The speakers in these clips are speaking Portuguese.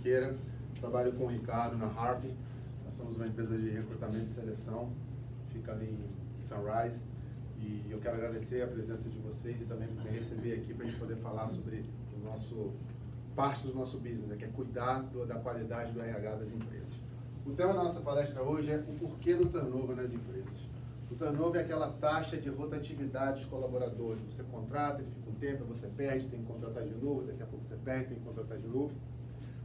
Cerqueira, trabalho com o Ricardo na Harp. Nós somos uma empresa de recrutamento e seleção, fica ali em Sunrise. E eu quero agradecer a presença de vocês e também me receber aqui para a gente poder falar sobre parte do nosso business, que é cuidar da qualidade do RH das empresas. O tema da nossa palestra hoje é o porquê do turnover nas empresas. O turnover é aquela taxa de rotatividade dos colaboradores. Você contrata, ele fica um tempo, você perde, tem que contratar de novo, daqui a pouco você perde, tem que contratar de novo.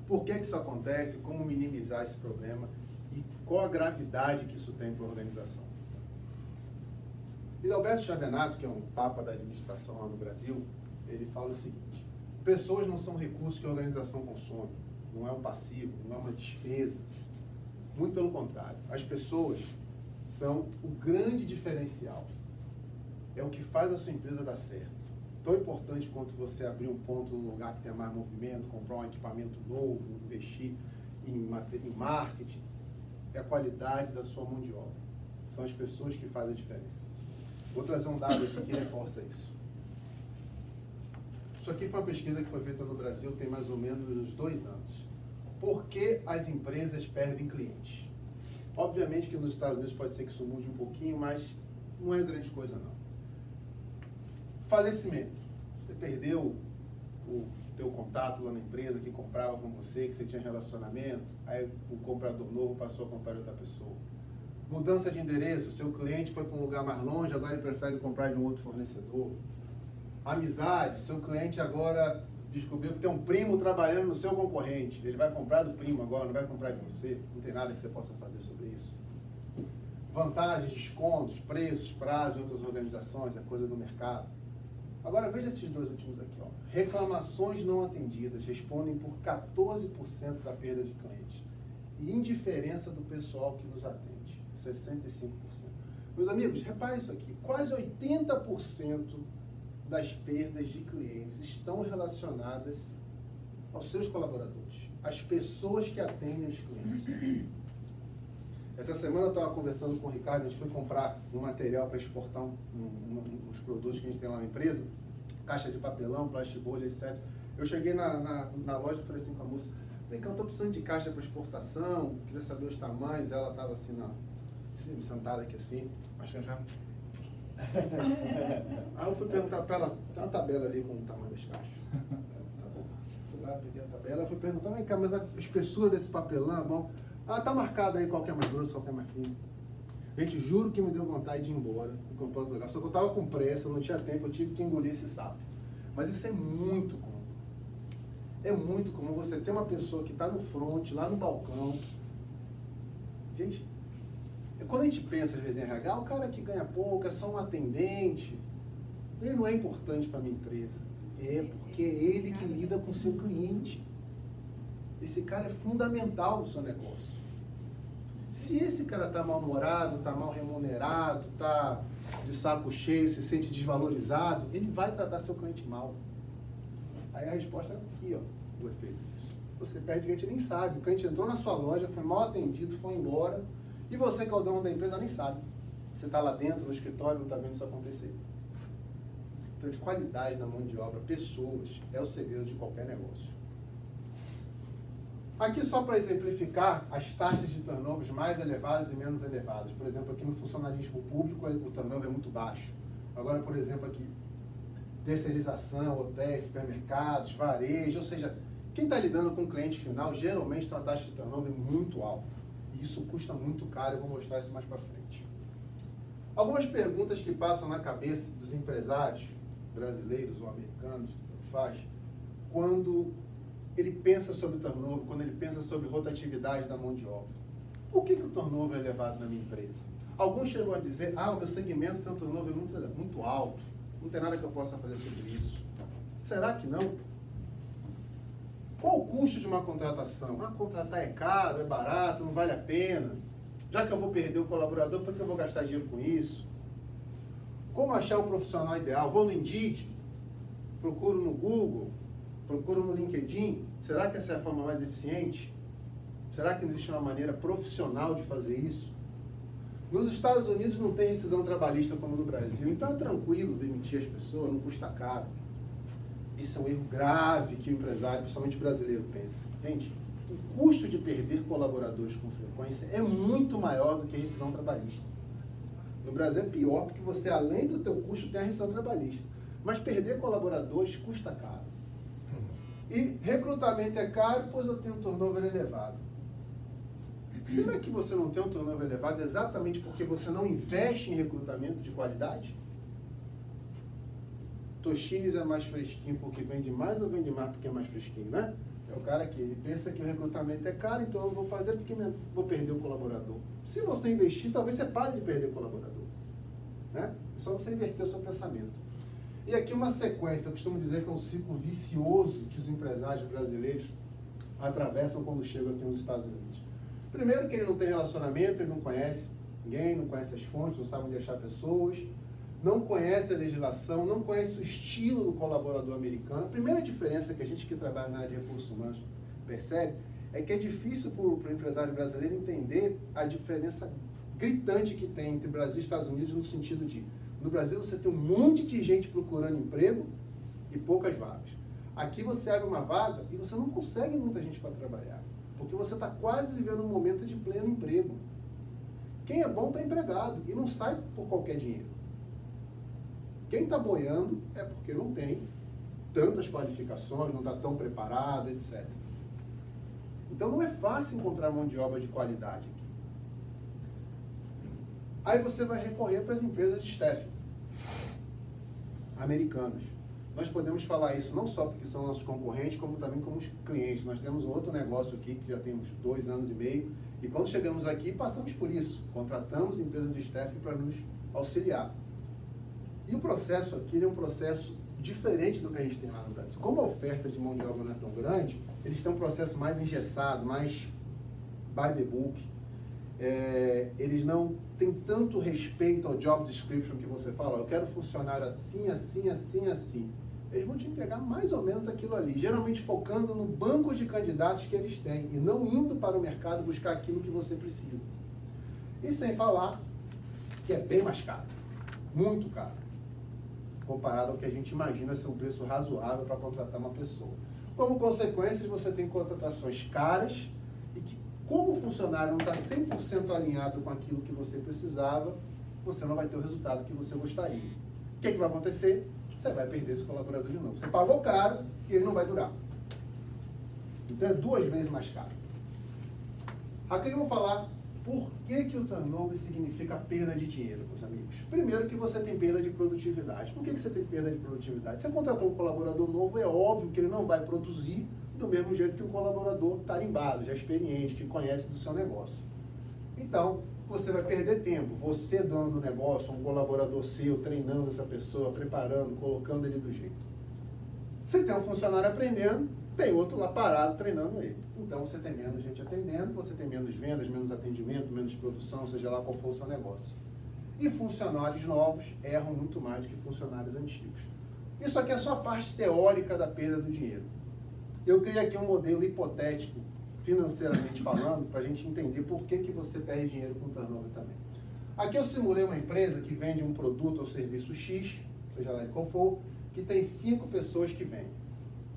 Por que isso acontece? Como minimizar esse problema? E qual a gravidade que isso tem para a organização? E Alberto Chavenato, que é um papa da administração lá no Brasil, ele fala o seguinte: pessoas não são recursos que a organização consome, não é um passivo, não é uma despesa. Muito pelo contrário, as pessoas são o grande diferencial. É o que faz a sua empresa dar certo. Tão importante quanto você abrir um ponto num lugar que tenha mais movimento, comprar um equipamento novo, investir em marketing, é a qualidade da sua mão de obra. São as pessoas que fazem a diferença. Vou trazer um dado aqui que reforça isso. Isso aqui foi uma pesquisa que foi feita no Brasil tem mais ou menos uns 2 anos. Por que as empresas perdem clientes? Obviamente que nos Estados Unidos pode ser que isso mude um pouquinho, mas não é grande coisa não. Falecimento. Você perdeu o teu contato lá na empresa que comprava com você, que você tinha relacionamento, aí o comprador novo passou a comprar de outra pessoa. Mudança de endereço, seu cliente foi para um lugar mais longe, agora ele prefere comprar de um outro fornecedor. Amizade, seu cliente agora descobriu que tem um primo trabalhando no seu concorrente, ele vai comprar do primo agora, não vai comprar de você, não tem nada que você possa fazer sobre isso. Vantagens, descontos, preços, prazos em outras organizações, é coisa do mercado. Agora veja esses 2 últimos aqui, ó. Reclamações não atendidas respondem por 14% da perda de clientes. E indiferença do pessoal que nos atende, 65%. Meus amigos, repare isso aqui, quase 80% das perdas de clientes estão relacionadas aos seus colaboradores, às pessoas que atendem os clientes. Essa semana eu estava conversando com o Ricardo, a gente foi comprar um material para exportar uns produtos que a gente tem lá na empresa, caixa de papelão, plástico, etc. Eu cheguei na loja e falei assim com a moça: vem cá, eu estou precisando de caixa para exportação, queria saber os tamanhos. Ela estava assim, sentada aqui assim, acho que já... Aí eu fui perguntar para ela, tem uma tabela ali com o tamanho das caixas. Tá bom. Fui lá, peguei a tabela, fui perguntar, vem cá, mas a espessura desse papelão é bom? Ah, tá marcado aí qual que é mais grosso, qual que é mais fino. Gente, juro que me deu vontade de ir embora e comprar outro lugar. Só que eu tava com pressa, não tinha tempo, eu tive que engolir esse sapo. Mas isso é muito comum. É muito comum você ter uma pessoa que está no front, lá no balcão. Gente, quando a gente pensa às vezes em RH, o cara que ganha pouco, é só um atendente, ele não é importante para a minha empresa. É porque é ele que lida com o seu cliente. Esse cara é fundamental no seu negócio. Se esse cara está mal-humorado, está mal remunerado, está de saco cheio, se sente desvalorizado, ele vai tratar seu cliente mal. Aí a resposta é aqui, ó, o efeito disso. Você perde cliente e nem sabe. O cliente entrou na sua loja, foi mal atendido, foi embora, e você que é o dono da empresa nem sabe. Você está lá dentro, no escritório, não está vendo isso acontecer. Então, de qualidade na mão de obra, pessoas, é o segredo de qualquer negócio. Aqui só para exemplificar as taxas de turnover mais elevadas e menos elevadas. Por exemplo, aqui no funcionalismo público o turnover é muito baixo. Agora, por exemplo, aqui, terceirização, hotéis, supermercados, varejo, ou seja, quem está lidando com o cliente final geralmente tem uma taxa de turnover muito alta. E isso custa muito caro, eu vou mostrar isso mais para frente. Algumas perguntas que passam na cabeça dos empresários brasileiros ou americanos, tanto faz, quando ele pensa sobre turnover, quando ele pensa sobre rotatividade da mão de obra. Por que o turnover é elevado na minha empresa? Alguns chegam a dizer, o meu segmento tem um turnover muito alto, não tem nada que eu possa fazer sobre isso. Será que não? Qual o custo de uma contratação? Contratar é caro, é barato, não vale a pena. Já que eu vou perder o colaborador, por que eu vou gastar dinheiro com isso? Como achar o profissional ideal? Vou no Indeed? Procuro no Google? Procuro no LinkedIn? Será que essa é a forma mais eficiente? Será que existe uma maneira profissional de fazer isso? Nos Estados Unidos não tem rescisão trabalhista como no Brasil, então é tranquilo demitir as pessoas, não custa caro. Isso é um erro grave que o empresário, principalmente brasileiro, pensa. Gente, o custo de perder colaboradores com frequência é muito maior do que a rescisão trabalhista. No Brasil é pior, porque você, além do teu custo, tem a rescisão trabalhista. Mas perder colaboradores custa caro. E recrutamento é caro, pois eu tenho um turnover elevado. Será que você não tem um turnover elevado exatamente porque você não investe em recrutamento de qualidade? Toshines é mais fresquinho porque vende mais ou vende mais porque é mais fresquinho, né? É o cara que ele pensa que o recrutamento é caro, então eu vou fazer porque vou perder o colaborador. Se você investir, talvez você pare de perder o colaborador. Né? É só você inverter o seu pensamento. E aqui uma sequência, eu costumo dizer que é um ciclo vicioso que os empresários brasileiros atravessam quando chegam aqui nos Estados Unidos. Primeiro que ele não tem relacionamento, ele não conhece ninguém, não conhece as fontes, não sabe onde achar pessoas, não conhece a legislação, não conhece o estilo do colaborador americano. A primeira diferença que a gente que trabalha na área de recursos humanos percebe é que é difícil para o empresário brasileiro entender a diferença gritante que tem entre Brasil e Estados Unidos no sentido de, no Brasil você tem um monte de gente procurando emprego e poucas vagas. Aqui você abre uma vaga e você não consegue muita gente para trabalhar, porque você está quase vivendo um momento de pleno emprego. Quem é bom está empregado e não sai por qualquer dinheiro. Quem está boiando é porque não tem tantas qualificações, não está tão preparado, etc. Então não é fácil encontrar mão de obra de qualidade aqui. Aí você vai recorrer para as empresas de staffing americanas. Nós podemos falar isso não só porque são nossos concorrentes, como também como os clientes. Nós temos um outro negócio aqui que já tem uns 2 anos e meio, e quando chegamos aqui passamos por isso. Contratamos empresas de staffing para nos auxiliar. E o processo aqui é um processo diferente do que a gente tem lá no Brasil. Como a oferta de mão de obra não é tão grande, eles têm um processo mais engessado, mais by the book. Eles não têm tanto respeito ao job description que você fala, eu quero funcionário assim, assim, assim, assim. Eles vão te entregar mais ou menos aquilo ali, geralmente focando no banco de candidatos que eles têm e não indo para o mercado buscar aquilo que você precisa. E sem falar que é bem mais caro, muito caro, comparado ao que a gente imagina ser um preço razoável para contratar uma pessoa. Como consequência, você tem contratações caras e que, como o funcionário não está 100% alinhado com aquilo que você precisava, você não vai ter o resultado que você gostaria. O que vai acontecer? Você vai perder esse colaborador de novo. Você pagou caro e ele não vai durar. Então é 2 vezes mais caro. Aqui eu vou falar por que o turnover significa perda de dinheiro, meus amigos. Primeiro que você tem perda de produtividade. Por que você tem perda de produtividade? Você contratou um colaborador novo, é óbvio que ele não vai produzir do mesmo jeito que um colaborador tarimbado, já experiente, que conhece do seu negócio. Então, você vai perder tempo. Você, dono do negócio, um colaborador seu, treinando essa pessoa, preparando, colocando ele do jeito. Você tem um funcionário aprendendo, tem outro lá parado treinando ele. Então, você tem menos gente atendendo, você tem menos vendas, menos atendimento, menos produção, seja lá qual for o seu negócio. E funcionários novos erram muito mais do que funcionários antigos. Isso aqui é só a parte teórica da perda do dinheiro. Eu criei aqui um modelo hipotético, financeiramente falando, para a gente entender por que você perde dinheiro com turnover também. Aqui eu simulei uma empresa que vende um produto ou serviço X, seja lá qual for, que tem 5 pessoas que vendem.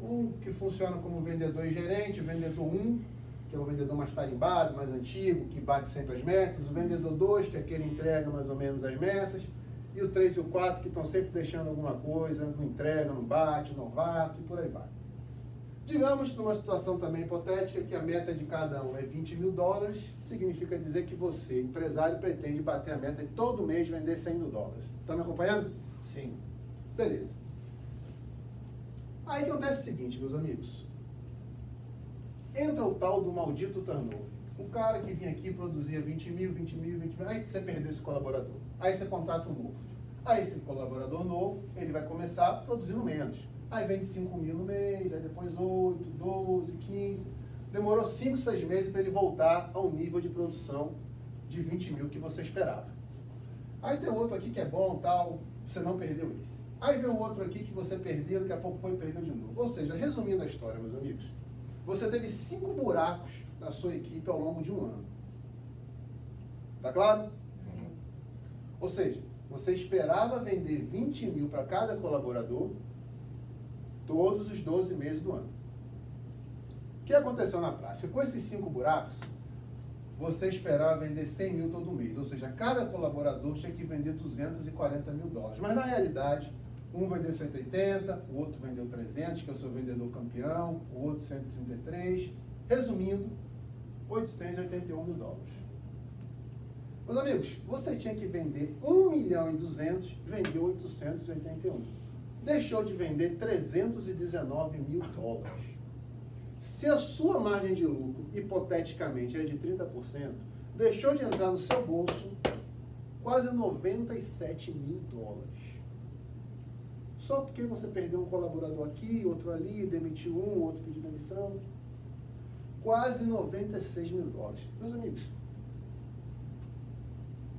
Um que funciona como vendedor e gerente, o vendedor 1, que é o vendedor mais tarimbado, mais antigo, que bate sempre as metas, o vendedor 2, que é aquele que entrega mais ou menos as metas, e o 3 e o 4, que estão sempre deixando alguma coisa, não entrega, não bate, novato, e por aí vai. Digamos, numa situação também hipotética, que a meta de cada um é $20 mil, significa dizer que você, empresário, pretende bater a meta e todo mês vender $100 mil. Estão me acompanhando? Sim. Beleza. Aí que acontece o seguinte, meus amigos. Entra o tal do maldito turnover. O cara que vinha aqui produzia 20 mil, aí você perdeu esse colaborador. Aí você contrata um novo. Aí esse colaborador novo, ele vai começar produzindo menos. Aí vende 5 mil no mês, aí depois 8, 12, 15. Demorou 5, 6 meses para ele voltar ao nível de produção de 20 mil que você esperava. Aí tem outro aqui que é bom, tal, você não perdeu esse. Aí vem o outro aqui que você perdeu, daqui a pouco foi e perdeu de novo. Ou seja, resumindo a história, meus amigos, você teve 5 buracos na sua equipe ao longo de um ano. Tá claro? Sim. Ou seja, você esperava vender 20 mil para cada colaborador todos os 12 meses do ano. O que aconteceu na prática? Com esses 5 buracos, você esperava vender 100 mil todo mês, ou seja, cada colaborador tinha que vender 240 mil dólares. Mas na realidade, um vendeu 180, o outro vendeu 300, que é o seu vendedor campeão, o outro 133. Resumindo, 881 mil dólares. Meus amigos, você tinha que vender 1.200.000, vendeu 881. Deixou de vender 319 mil dólares. Se a sua margem de lucro, hipoteticamente, é de 30%, deixou de entrar no seu bolso quase 97 mil dólares. Só porque você perdeu um colaborador aqui, outro ali, demitiu um, outro pediu demissão. Quase 96 mil dólares. Meus amigos,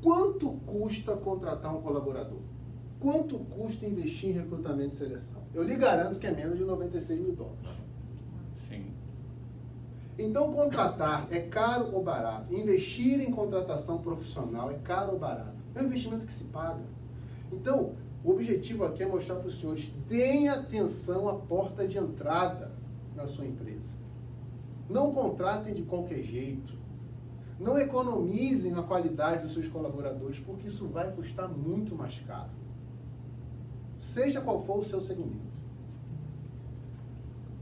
quanto custa contratar um colaborador? Quanto custa investir em recrutamento e seleção? Eu lhe garanto que é menos de 96 mil dólares. Sim. Então, contratar é caro ou barato? Investir em contratação profissional é caro ou barato? É um investimento que se paga. Então, o objetivo aqui é mostrar para os senhores, deem atenção à porta de entrada na sua empresa. Não contratem de qualquer jeito. Não economizem na qualidade dos seus colaboradores, porque isso vai custar muito mais caro. Seja qual for o seu segmento.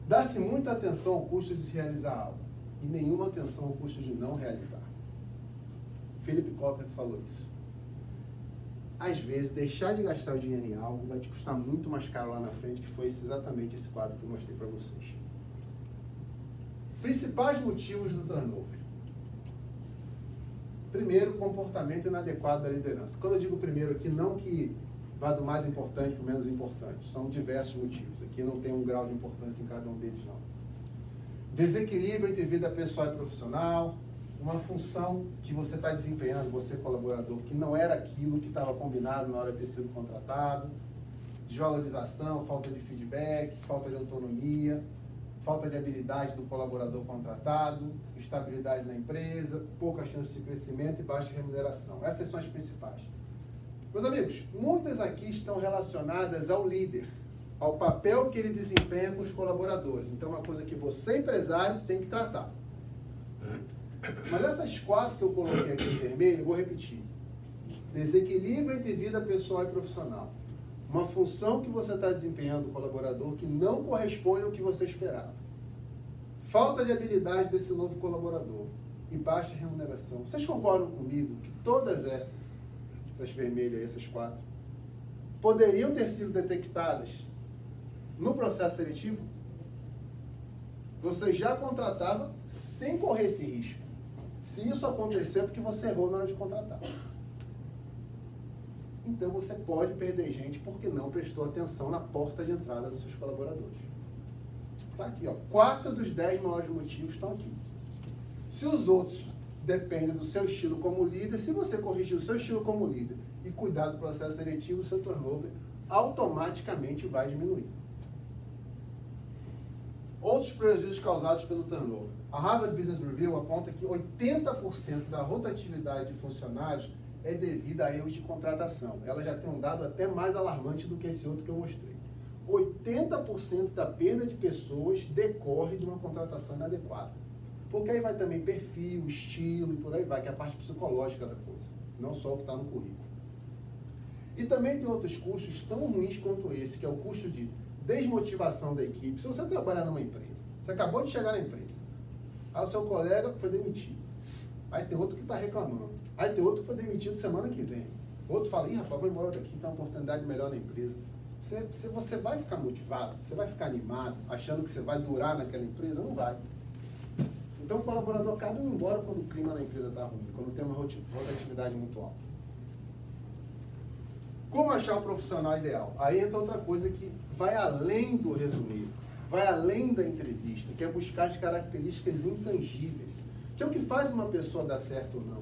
Dá-se muita atenção ao custo de se realizar algo e nenhuma atenção ao custo de não realizar. Philip Kotler falou isso. Às vezes, deixar de gastar o dinheiro em algo vai te custar muito mais caro lá na frente, que foi exatamente esse quadro que eu mostrei para vocês. Principais motivos do turnover. Primeiro, comportamento inadequado da liderança. Quando eu digo primeiro aqui, não que vá do mais importante para o menos importante. São diversos motivos. Aqui não tem um grau de importância em cada um deles, não. Desequilíbrio entre vida pessoal e profissional. Uma função que você está desempenhando, você colaborador, que não era aquilo que estava combinado na hora de ter sido contratado. Desvalorização, falta de feedback, falta de autonomia, falta de habilidade do colaborador contratado, estabilidade na empresa, pouca chance de crescimento e baixa remuneração. Essas são as principais. Meus amigos, muitas aqui estão relacionadas ao líder, ao papel que ele desempenha com os colaboradores. Então, é uma coisa que você, empresário, tem que tratar. Mas essas 4 que eu coloquei aqui em vermelho, eu vou repetir. Desequilíbrio entre vida pessoal e profissional. Uma função que você está desempenhando, o colaborador, que não corresponde ao que você esperava. Falta de habilidade desse novo colaborador. E baixa remuneração. Vocês concordam comigo que todas essas vermelhas, essas 4, poderiam ter sido detectadas no processo seletivo? Você já contratava sem correr esse risco. Se isso aconteceu, é porque você errou na hora de contratar. Então você pode perder gente porque não prestou atenção na porta de entrada dos seus colaboradores. Está aqui, ó. 4 dos 10 maiores motivos estão aqui. Se os outros dependem do seu estilo como líder, se você corrigir o seu estilo como líder e cuidar do processo seletivo, o seu turnover automaticamente vai diminuir. Outros prejuízos causados pelo turnover. A Harvard Business Review aponta que 80% da rotatividade de funcionários é devida a erros de contratação. Ela já tem um dado até mais alarmante do que esse outro que eu mostrei. 80% da perda de pessoas decorre de uma contratação inadequada. Porque aí vai também perfil, estilo e por aí vai, que é a parte psicológica da coisa, não só o que está no currículo. E também tem outros custos tão ruins quanto esse, que é o custo de desmotivação da equipe. Se você trabalhar numa empresa, você acabou de chegar na empresa, aí o seu colega foi demitido, aí tem outro que está reclamando, aí tem outro que foi demitido semana que vem, outro fala, ih rapaz, vou embora daqui, tem uma oportunidade melhor na empresa. Você vai ficar motivado, você vai ficar animado, achando que você vai durar naquela empresa? Não vai. Então o colaborador acaba indo embora quando o clima na empresa está ruim, quando tem uma rotatividade muito alta. Como achar um profissional ideal? Aí entra outra coisa que vai além do resumido, vai além da entrevista, que é buscar as características intangíveis, que é o que faz uma pessoa dar certo ou não.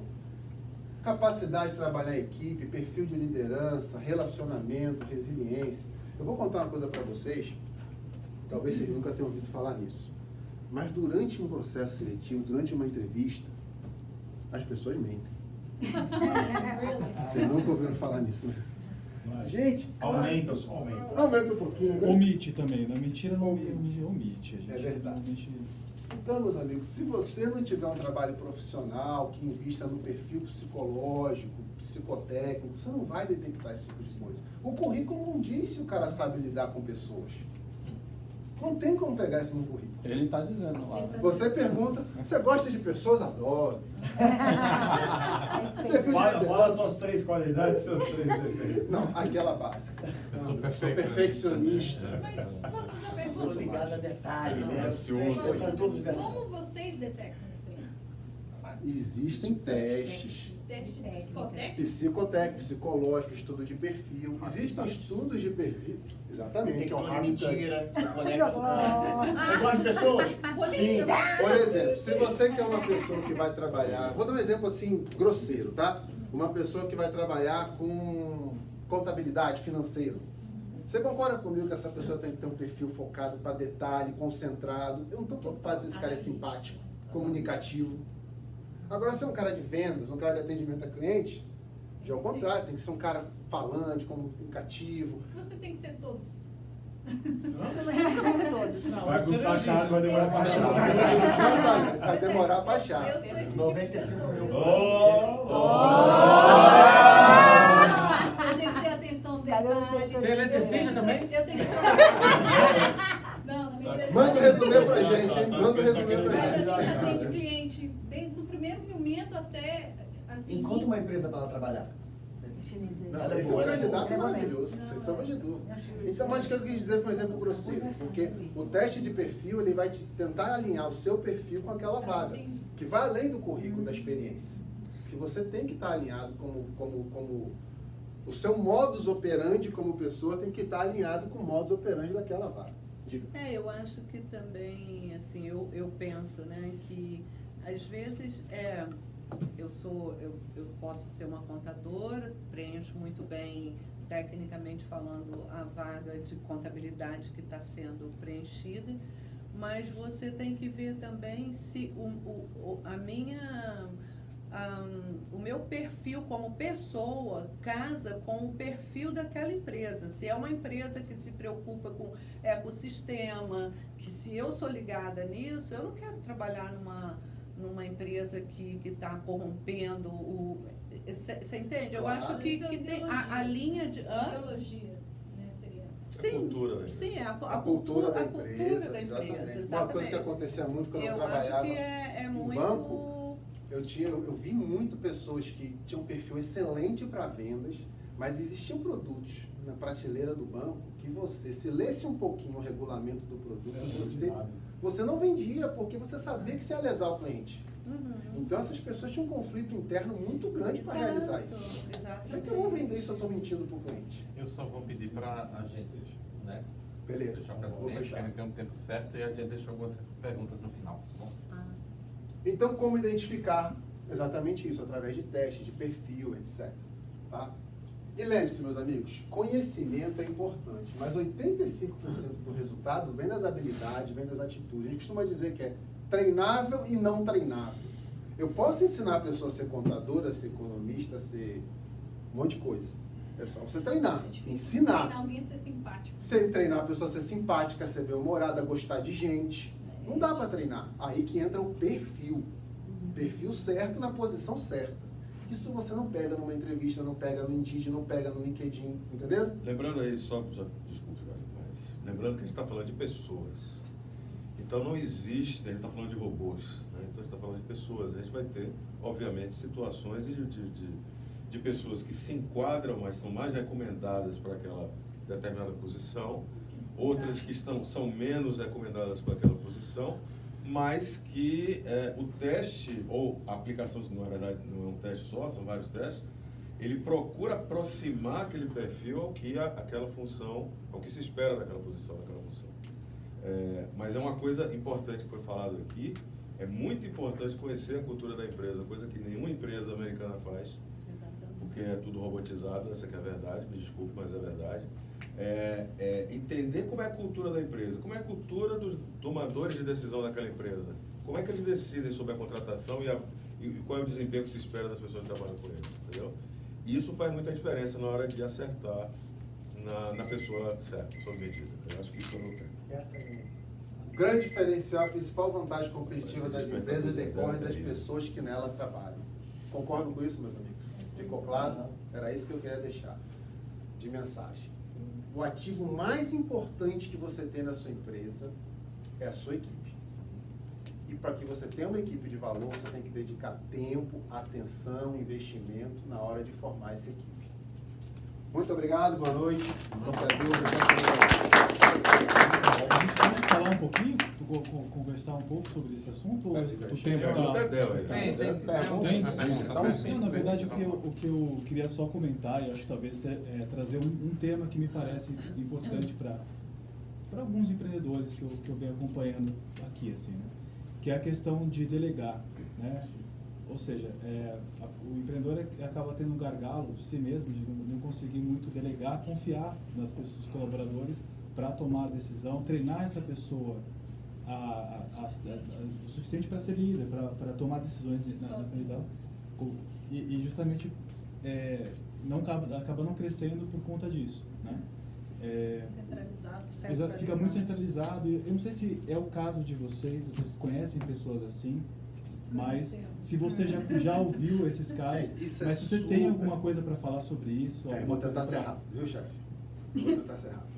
Capacidade de trabalhar em equipe, perfil de liderança, relacionamento, resiliência. Eu vou contar uma coisa para vocês, talvez vocês nunca tenham ouvido falar nisso, mas durante um processo seletivo, durante uma entrevista, as pessoas mentem. Vocês nunca ouviram falar nisso, né? Gente, aumenta só, aumenta. Aumenta um pouquinho. Né? Omite também, né? Mentira não omite. A gente é verdade. realmente... Então, meus amigos, se você não tiver um trabalho profissional que invista no perfil psicológico, psicotécnico, você não vai detectar esse tipo de coisa. O currículo não diz se o cara sabe lidar com pessoas. Não tem como pegar isso no currículo. Ele está dizendo lá. Você pergunta, você gosta de pessoas? Adoro. Fala suas 3 qualidades, seus 3 defeitos. Não, aquela básica. Eu sou perfeccionista. Mas posso fazer uma Sou pergunta? ligado a detalhe, né? Ansioso. São todos detalhes. Como vocês detectam isso aí? Existem testes. Testes psicotécnicos? Psicotécnico, psicológico, estudo de perfil. Existem estudos de perfil. Exatamente. Que é o Detector de Habitat. mentira, você conecta com o cara. Você gosta de pessoas? Bolinho. Por exemplo, se você quer uma pessoa que vai trabalhar, vou dar um exemplo assim, grosseiro, tá? Uma pessoa que vai trabalhar com contabilidade, financeiro. Você concorda comigo que essa pessoa tem que ter um perfil focado para detalhe, concentrado? Eu não estou preocupado se esse cara é simpático, comunicativo. Agora, se é um cara de vendas, um cara de atendimento a cliente, já é o contrário, tem que ser um cara falante, comunicativo. Se você tem que ser todos. Mas nunca vai ser todos. Vai custar caro, vai demorar pra achar. Vai demorar para achar. Eu sou esse tipo de 95 pessoa. mil. Eu tenho que ter atenção aos detalhes. Você é eletricista também? Eu tenho que... Não, na minha empresa. Manda o resumir pra gente, hein? Manda o resumir pra Mas a gente. gente atende cliente desde o primeiro momento até... Assim, Encontra uma empresa para ela trabalhar. Não, Ela é esse é um boa, candidato é boa. maravilhoso, sem sombra de dúvida. Então, mas o que eu quis dizer foi um exemplo grosseiro, porque o teste de perfil, ele vai te tentar alinhar o seu perfil com aquela vaga, que vai além do currículo, da experiência. Que você tem que estar alinhado como o seu modus operandi como pessoa tem que estar alinhado com o modus operandi daquela vaga. Diga. Eu acho que também, assim, eu penso, né, que às vezes eu posso ser uma contadora, preencho muito bem, tecnicamente falando, a vaga de contabilidade que está sendo preenchida, mas você tem que ver também se o meu perfil como pessoa casa com o perfil daquela empresa. Se é uma empresa que se preocupa com ecossistema, que se eu sou ligada nisso, eu não quero trabalhar numa empresa que está corrompendo o... Você entende? Eu acho que tem a linha de... Ideologias, né, seria. Sim, cultura da sim, a cultura da cultura empresa, da empresa, exatamente. exatamente. Uma coisa que acontecia muito quando eu Eu acho trabalhava que é no muito... banco, eu vi muito pessoas que tinham um perfil excelente para vendas, mas existiam produtos na prateleira do banco que você, se lesse um pouquinho o regulamento do produto, você não vendia, porque você sabia que você ia lesar o cliente. Uhum. Então essas pessoas tinham um conflito interno muito grande para realizar isso. Como é que eu vou vender isso se eu estou mentindo para o cliente? Eu só vou pedir para a gente, né? Beleza, Deixar para vou frente, fechar. a gente tem um tempo certo e a gente deixa algumas perguntas no final, tá bom? Então, como identificar exatamente isso? Através de testes, de perfil, etc. Tá? E lembre-se, meus amigos, conhecimento é importante, mas 85% do resultado vem das habilidades, vem das atitudes. A gente costuma dizer que é treinável e não treinável. Eu posso ensinar a pessoa a ser contadora, a ser economista, a ser um monte de coisa. É só você treinar, É difícil ensinar. treinar alguém a ser simpático. Você treinar a pessoa a ser simpática, a ser bem-humorada, a gostar de gente. Não dá para treinar. Aí que entra o perfil. Perfil certo na posição certa. Isso você não pega numa entrevista, não pega no Indeed, não pega no LinkedIn, entendeu? Lembrando aí, desculpe, mas lembrando que a gente está falando de pessoas. Então não existe, a gente está falando de robôs, né? Então a gente está falando de pessoas. A gente vai ter, obviamente, situações de pessoas que se enquadram, mas são mais recomendadas para aquela determinada posição, outras que são menos recomendadas para aquela posição, mas que o teste, ou a aplicação, na verdade não é um teste só, são vários testes, ele procura aproximar aquele perfil ao que aquela função, ao que se espera daquela posição, daquela função. Mas é uma coisa importante que foi falado aqui, é muito importante conhecer a cultura da empresa, coisa que nenhuma empresa americana faz, porque é tudo robotizado, essa que é a verdade, me desculpe, mas é verdade. Entender como é a cultura da empresa, como é a cultura dos tomadores de decisão daquela empresa, como é que eles decidem sobre a contratação e qual é o desempenho que se espera das pessoas que trabalham com eles, entendeu? E isso faz muita diferença na hora de acertar na pessoa certa, sob medida. Eu acho que isso é o meu tempo. O grande diferencial, a principal vantagem competitiva das empresas decorre das pessoas que nela trabalham. Concordam com isso, meus amigos? Ficou claro? Era isso que eu queria deixar de mensagem. O ativo mais importante que você tem na sua empresa é a sua equipe. E para que você tenha uma equipe de valor, você tem que dedicar tempo, atenção, investimento na hora de formar essa equipe. Muito obrigado, boa noite. A gente pode falar um pouquinho, conversar um pouco sobre esse assunto? Ou o tempo Pergunta dela aí. Tem pergunta. Tem? Tem. Não, na verdade, o que eu queria só comentar, e acho que talvez trazer um tema que me parece importante para alguns empreendedores que eu venho acompanhando aqui, assim, né? Que é a questão de delegar, né? Ou seja, o empreendedor acaba tendo um gargalo de si mesmo, de não conseguir muito delegar, confiar nas pessoas, nos colaboradores, para tomar a decisão, treinar essa pessoa o suficiente para ser líder, para tomar decisões na frente dela. E justamente acaba não crescendo por conta disso, né? Centralizado. Fica muito centralizado. Eu não sei se é o caso de vocês conhecem pessoas assim, mas se você já ouviu esses casos, Isso mas se você tem alguma coisa para falar sobre isso... Vou tentar ser rápido, viu, chefe? Vou tentar ser rápido.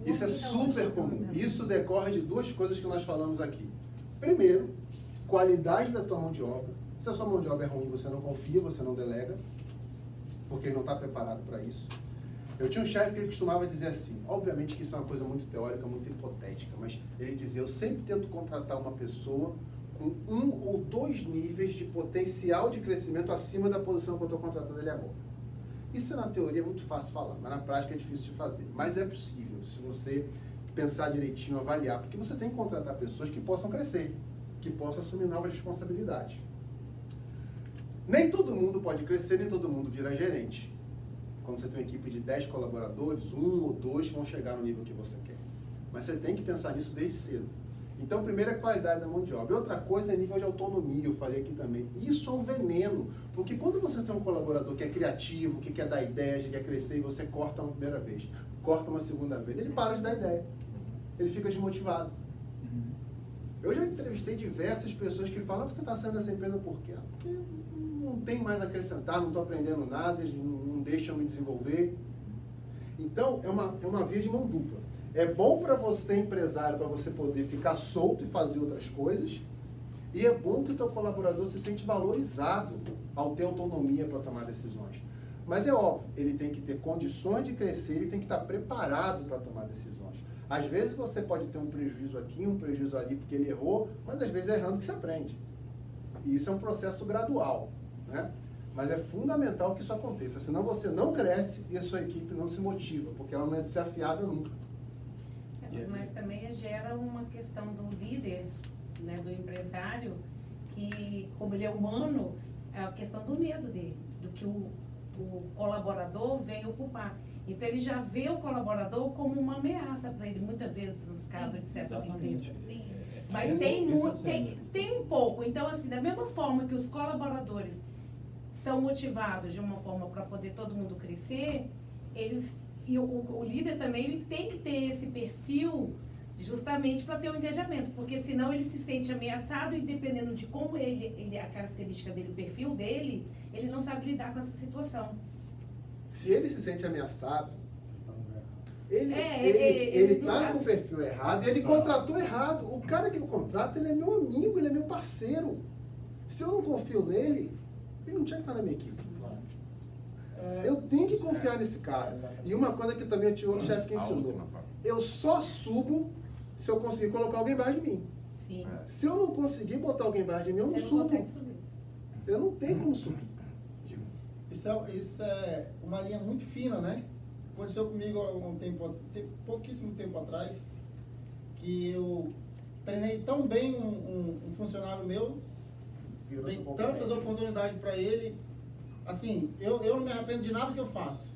Isso é super comum. Isso decorre de duas coisas que nós falamos aqui. Primeiro, qualidade da tua mão de obra. Se a sua mão de obra é ruim, você não confia, você não delega, porque ele não está preparado para isso. Eu tinha um chefe que ele costumava dizer assim, obviamente que isso é uma coisa muito teórica, muito hipotética, mas ele dizia, eu sempre tento contratar uma pessoa com 1 ou 2 níveis de potencial de crescimento acima da posição que eu estou contratando ele agora. Isso na teoria é muito fácil falar, mas na prática é difícil de fazer. Mas é possível, se você pensar direitinho, avaliar, porque você tem que contratar pessoas que possam crescer, que possam assumir novas responsabilidades. Nem todo mundo pode crescer, nem todo mundo vira gerente. Quando você tem uma equipe de 10 colaboradores, 1 ou 2 vão chegar no nível que você quer. Mas você tem que pensar nisso desde cedo. Então, primeiro é a qualidade da mão de obra. Outra coisa é nível de autonomia, eu falei aqui também. Isso é um veneno, porque quando você tem um colaborador que é criativo, que quer dar ideias, que quer crescer, e você corta uma primeira vez, corta uma segunda vez, ele para de dar ideia. Ele fica desmotivado. Eu já entrevistei diversas pessoas que falam que você está saindo dessa empresa por quê? Porque não tem mais a acrescentar, não estou aprendendo nada, eles não deixam me desenvolver. Então, é uma via de mão dupla. É bom para você, empresário, para você poder ficar solto e fazer outras coisas. E é bom que o teu colaborador se sente valorizado ao ter autonomia para tomar decisões. Mas é óbvio, ele tem que ter condições de crescer, ele tem que estar preparado para tomar decisões. Às vezes você pode ter um prejuízo aqui, um prejuízo ali, porque ele errou, mas às vezes é errando que se aprende. E isso é um processo gradual, né? Mas é fundamental que isso aconteça, senão você não cresce e a sua equipe não se motiva, porque ela não é desafiada nunca. Mas também gera uma questão do líder, né, do empresário, que, como ele é humano, é a questão do medo dele, do que o colaborador vem ocupar. Então, ele já vê o colaborador como uma ameaça para ele, muitas vezes, nos casos de certas empresas. Sim. Mas tem um pouco. Então, assim, da mesma forma que os colaboradores são motivados de uma forma para poder todo mundo crescer, e o líder também ele tem que ter esse perfil justamente para ter um engajamento, porque senão ele se sente ameaçado e dependendo de como ele a característica dele, o perfil dele, ele não sabe lidar com essa situação. Se ele se sente ameaçado, ele está com o perfil errado e ele contratou errado. O cara que eu contrato, ele é meu amigo, ele é meu parceiro. Se eu não confio nele, ele não tinha que estar na minha equipe. Eu tenho que confiar nesse cara. E uma coisa que também eu tive outro chefe que ensinou. Eu só subo se eu conseguir colocar alguém embaixo de mim. Sim. Se eu não conseguir botar alguém embaixo de mim, eu não subo. Eu não tenho como subir. Isso é uma linha muito fina, né? Aconteceu comigo pouquíssimo tempo atrás, que eu treinei tão bem um funcionário meu, dei tantas oportunidades para ele. Assim, eu não me arrependo de nada que eu faço,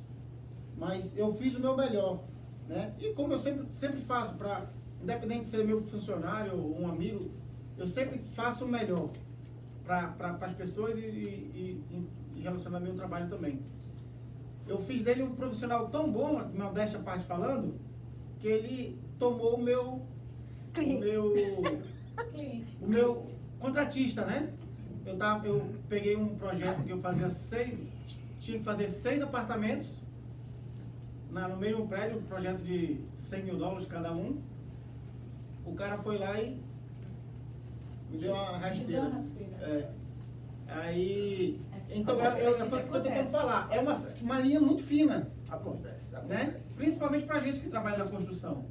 mas eu fiz o meu melhor, né? E como eu sempre faço, independente de ser meu funcionário ou um amigo, eu sempre faço o melhor para as pessoas e relacionar meu trabalho também. Eu fiz dele um profissional tão bom, modéstia à parte falando, que ele tomou o meu contratista, né? Eu peguei um projeto que eu fazia tinha que fazer 6 apartamentos no mesmo prédio, um projeto de $100 mil cada um. O cara foi lá e me deu uma rasteira. Aí, então é o que eu estou tentando falar, é uma linha muito fina. Acontece. Né? Principalmente para a gente que trabalha na construção.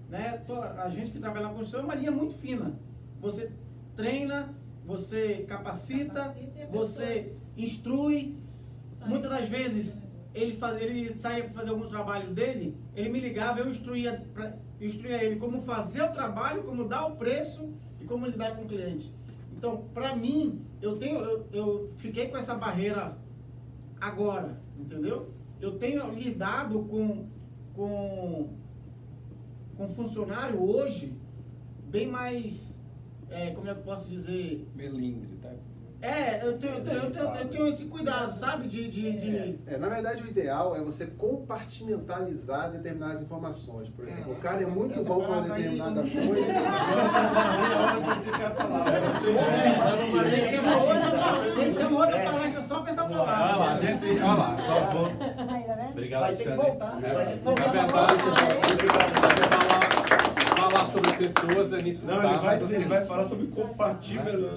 Né? A gente que trabalha na construção é uma linha muito fina. Você treina, você capacita, você instrui. Muitas das vezes ele saía para fazer algum trabalho dele, ele me ligava, eu instruía ele como fazer o trabalho, como dar o preço e como lidar com o cliente. Então, para mim, eu fiquei com essa barreira agora, entendeu? Eu tenho lidado com funcionário hoje bem mais, como é que eu posso dizer? Melindre, tá? Eu tenho esse cuidado, sabe? Na verdade, o ideal é você compartimentalizar determinadas informações. Por exemplo, o cara é muito bom com uma determinada coisa. Tem que ser uma outra palestra só pra essa palavra. Olha lá, gente, olha lá, só vou. Obrigado, Vai ter que Alexandre. voltar. Falar sobre pessoas é nisso. Não, ele vai falar sobre compatível.